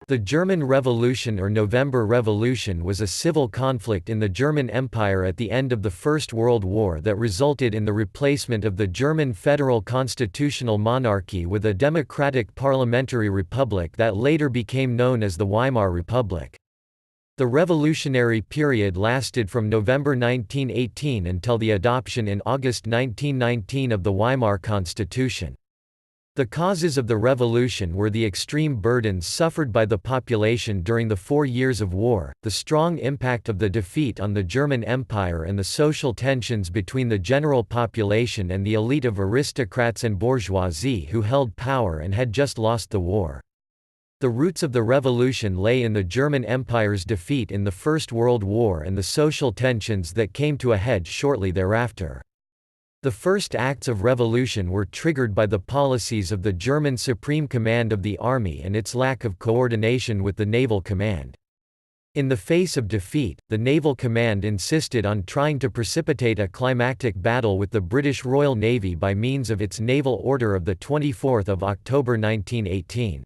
The German Revolution or November Revolution was a civil conflict in the German Empire at the end of the First World War that resulted in the replacement of the German federal constitutional monarchy with a democratic parliamentary republic that later became known as the Weimar Republic. The revolutionary period lasted from November 1918 until the adoption in August 1919 of the Weimar Constitution. The causes of the revolution were the extreme burdens suffered by the population during the 4 years of war, the strong impact of the defeat on the German Empire and the social tensions between the general population and the elite of aristocrats and bourgeoisie who held power and had just lost the war. The roots of the revolution lay in the German Empire's defeat in the First World War and the social tensions that came to a head shortly thereafter. The first acts of revolution were triggered by the policies of the German Supreme Command of the Army and its lack of coordination with the Naval Command. In the face of defeat, the Naval Command insisted on trying to precipitate a climactic battle with the British Royal Navy by means of its Naval Order of 24 October 1918.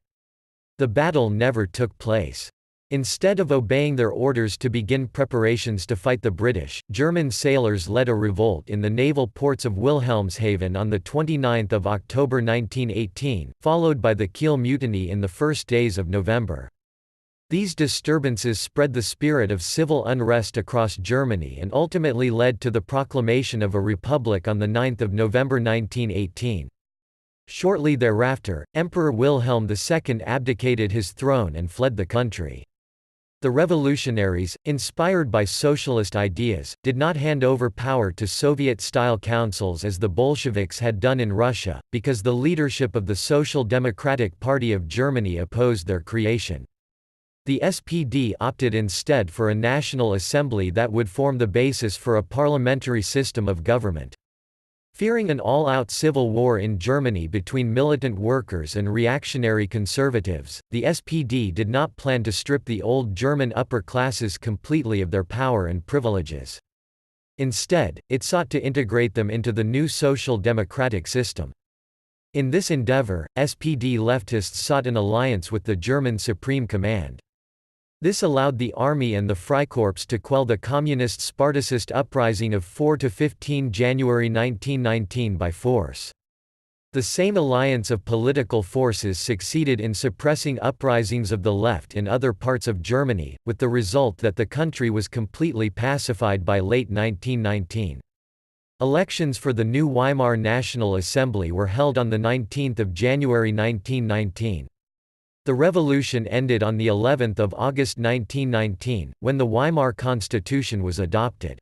The battle never took place. Instead of obeying their orders to begin preparations to fight the British, German sailors led a revolt in the naval ports of Wilhelmshaven on 29 October 1918, followed by the Kiel mutiny in the first days of November. These disturbances spread the spirit of civil unrest across Germany and ultimately led to the proclamation of a republic on 9 November 1918. Shortly thereafter, Emperor Wilhelm II abdicated his throne and fled the country. The revolutionaries, inspired by socialist ideas, did not hand over power to Soviet-style councils as the Bolsheviks had done in Russia, because the leadership of the Social Democratic Party of Germany opposed their creation. The SPD opted instead for a national assembly that would form the basis for a parliamentary system of government. Fearing an all-out civil war in Germany between militant workers and reactionary conservatives, the SPD did not plan to strip the old German upper classes completely of their power and privileges. Instead, it sought to integrate them into the new social democratic system. In this endeavour, SPD leftists sought an alliance with the German Supreme Command. This allowed the army and the Freikorps to quell the communist Spartacist uprising of 4–15 January 1919 by force. The same alliance of political forces succeeded in suppressing uprisings of the left in other parts of Germany, with the result that the country was completely pacified by late 1919. Elections for the new Weimar National Assembly were held on 19 January 1919. The revolution ended on the 11th of August 1919, when the Weimar Constitution was adopted.